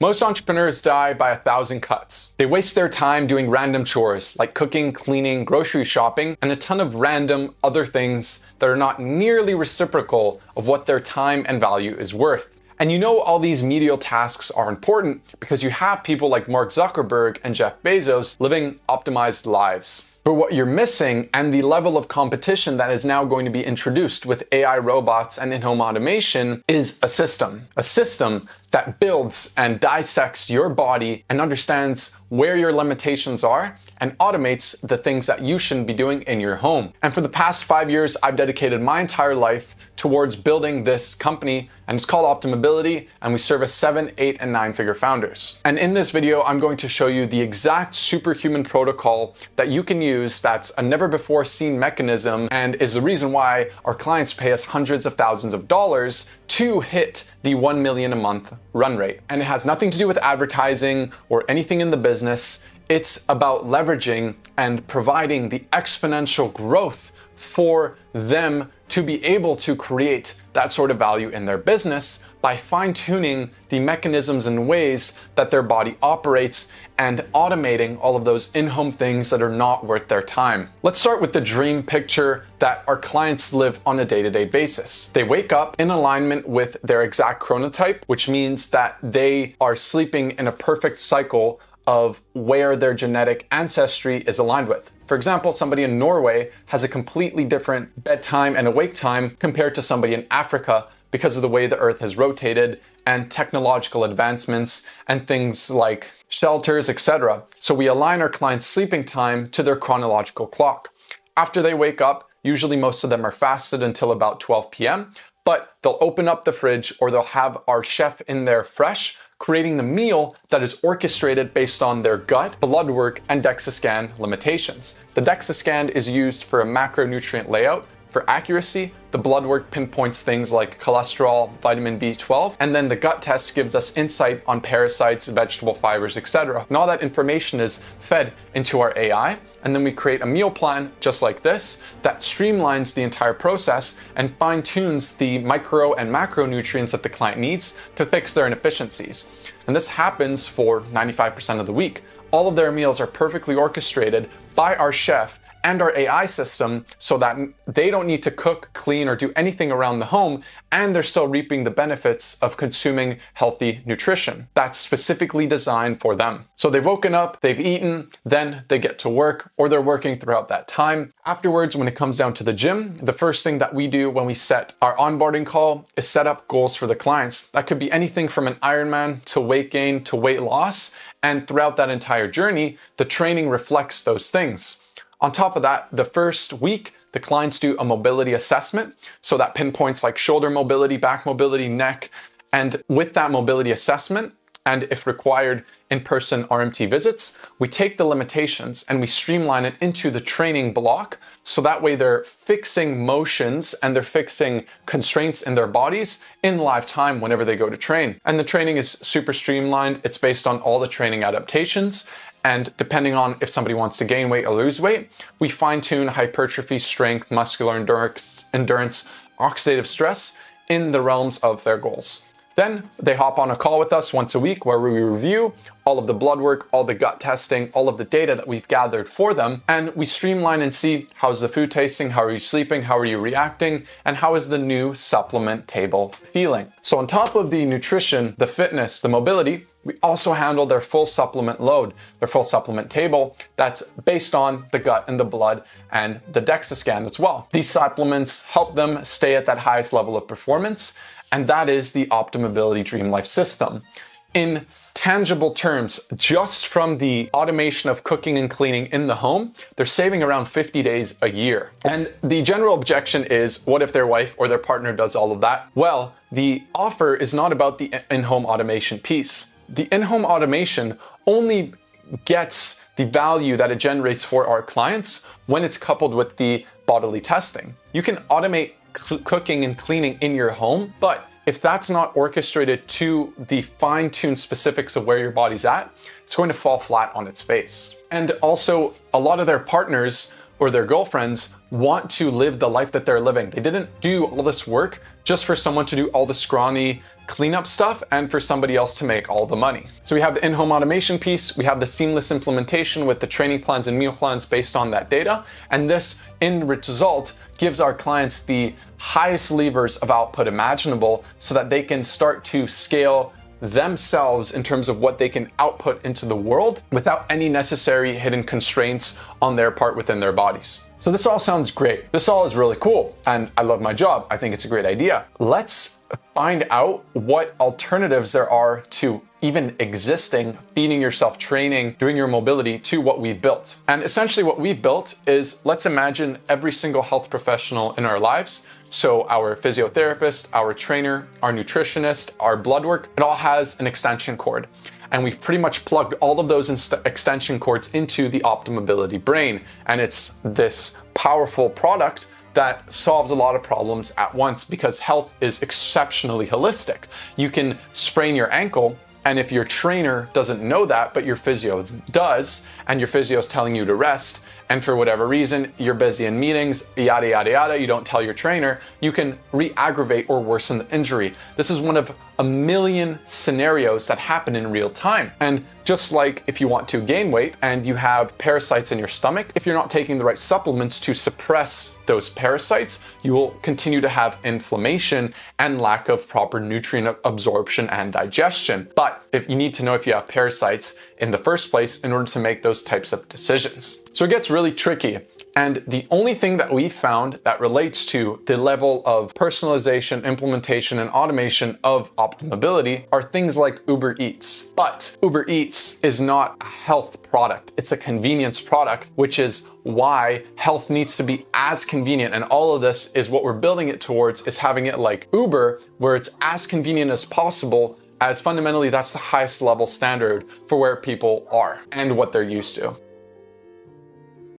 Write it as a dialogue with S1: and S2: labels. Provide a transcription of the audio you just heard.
S1: Most entrepreneurs die by 1,000 cuts. They waste their time doing random chores like cooking, cleaning, grocery shopping, and a ton of random other things that are not nearly reciprocal of what their time and value is worth. And you know all these menial tasks are important because you have people like Mark Zuckerberg and Jeff Bezos living optimized lives. But what you're missing, and the level of competition that is now going to be introduced with AI robots and in-home automation, is a system. A system that builds and dissects your body and understands where your limitations are and automates the things that you shouldn't be doing in your home. And for the past 5 years, I've dedicated my entire life towards building this company, and it's called Optimability, and we service 7, 8, and 9-figure founders. And in this video, I'm going to show you the exact superhuman protocol that you can use that's a never before seen mechanism and is the reason why our clients pay us hundreds of thousands of dollars to hit the 1 million a month run rate. And it has nothing to do with advertising or anything in the business. It's about leveraging and providing the exponential growth for them to be able to create that sort of value in their business by fine-tuning the mechanisms and ways that their body operates and automating all of those in-home things that are not worth their time. Let's start with the dream picture that our clients live on a day-to-day basis. They wake up in alignment with their exact chronotype, which means that they are sleeping in a perfect cycle of where their genetic ancestry is aligned with. For example, somebody in Norway has a completely different bedtime and awake time compared to somebody in Africa because of the way the earth has rotated and technological advancements and things like shelters, etc. So we align our clients' sleeping time to their chronological clock. After they wake up, usually most of them are fasted until about 12 p.m., but they'll open up the fridge or they'll have our chef in there fresh, creating the meal that is orchestrated based on their gut, blood work, and DEXA scan limitations. The DEXA scan is used for a macronutrient layout. For accuracy, the blood work pinpoints things like cholesterol, vitamin B12, and then the gut test gives us insight on parasites, vegetable fibers, etc. And all that information is fed into our AI, and then we create a meal plan just like this that streamlines the entire process and fine-tunes the micro and macronutrients that the client needs to fix their inefficiencies. And this happens for 95% of the week. All of their meals are perfectly orchestrated by our chef and our AI system so that they don't need to cook, clean, or do anything around the home, and they're still reaping the benefits of consuming healthy nutrition that's specifically designed for them. So they've woken up, they've eaten, then they get to work, or they're working throughout that time. Afterwards, when it comes down to the gym, the first thing that we do when we set our onboarding call is set up goals for the clients. That could be anything from an Ironman to weight gain to weight loss, and throughout that entire journey, the training reflects those things. On top of that, the first week, the clients do a mobility assessment. So that pinpoints like shoulder mobility, back mobility, neck. And with that mobility assessment, and if required, in-person RMT visits, we take the limitations and we streamline it into the training block. So that way they're fixing motions and they're fixing constraints in their bodies in live time whenever they go to train. And the training is super streamlined. It's based on all the training adaptations. And depending on if somebody wants to gain weight or lose weight, we fine-tune hypertrophy, strength, muscular endurance, oxidative stress in the realms of their goals. Then they hop on a call with us once a week where we review all of the blood work, all the gut testing, all of the data that we've gathered for them, and we streamline and see how's the food tasting, how are you sleeping, how are you reacting, and how is the new supplement table feeling. So on top of the nutrition, the fitness, the mobility, we also handle their full supplement load, their full supplement table that's based on the gut and the blood and the DEXA scan as well. These supplements help them stay at that highest level of performance, and that is the Optimability Dream Life System. In tangible terms, just from the automation of cooking and cleaning in the home, they're saving around 50 days a year. And the general objection is, what if their wife or their partner does all of that? Well, the offer is not about the in-home automation piece. The in-home automation only gets the value that it generates for our clients when it's coupled with the bodily testing. You can automate cooking and cleaning in your home, but if that's not orchestrated to the fine-tuned specifics of where your body's at, it's going to fall flat on its face. And also, a lot of their partners or their girlfriends want to live the life that they're living. They didn't do all this work just for someone to do all the scrawny cleanup stuff and for somebody else to make all the money. So we have the in-home automation piece, we have the seamless implementation with the training plans and meal plans based on that data, and this end result gives our clients the highest levers of output imaginable so that they can start to scale themselves in terms of what they can output into the world without any necessary hidden constraints on their part within their bodies. So this all sounds great. This all is really cool, and I love my job. I think it's a great idea. Let's find out what alternatives there are to even existing, feeding yourself, training, doing your mobility to what we built. And essentially what we built is, let's imagine every single health professional in our lives. So our physiotherapist, our trainer, our nutritionist, our blood work, it all has an extension cord. And we've pretty much plugged all of those extension cords into the OptiMobility Brain. And it's this powerful product that solves a lot of problems at once because health is exceptionally holistic. You can sprain your ankle, and if your trainer doesn't know that, but your physio does, and your physio is telling you to rest, and for whatever reason, you're busy in meetings, yada, yada, yada, you don't tell your trainer, you can re-aggravate or worsen the injury. This is one of a million scenarios that happen in real time. And just like if you want to gain weight and you have parasites in your stomach, if you're not taking the right supplements to suppress those parasites, you will continue to have inflammation and lack of proper nutrient absorption and digestion. But if you need to know if you have parasites in the first place in order to make those types of decisions. So it gets really tricky. And the only thing that we found that relates to the level of personalization, implementation, and automation of OptiMobility are things like Uber Eats. But Uber Eats is not a health product. It's a convenience product, which is why health needs to be as convenient. And all of this is what we're building it towards, is having it like Uber, where it's as convenient as possible, as fundamentally that's the highest level standard for where people are and what they're used to.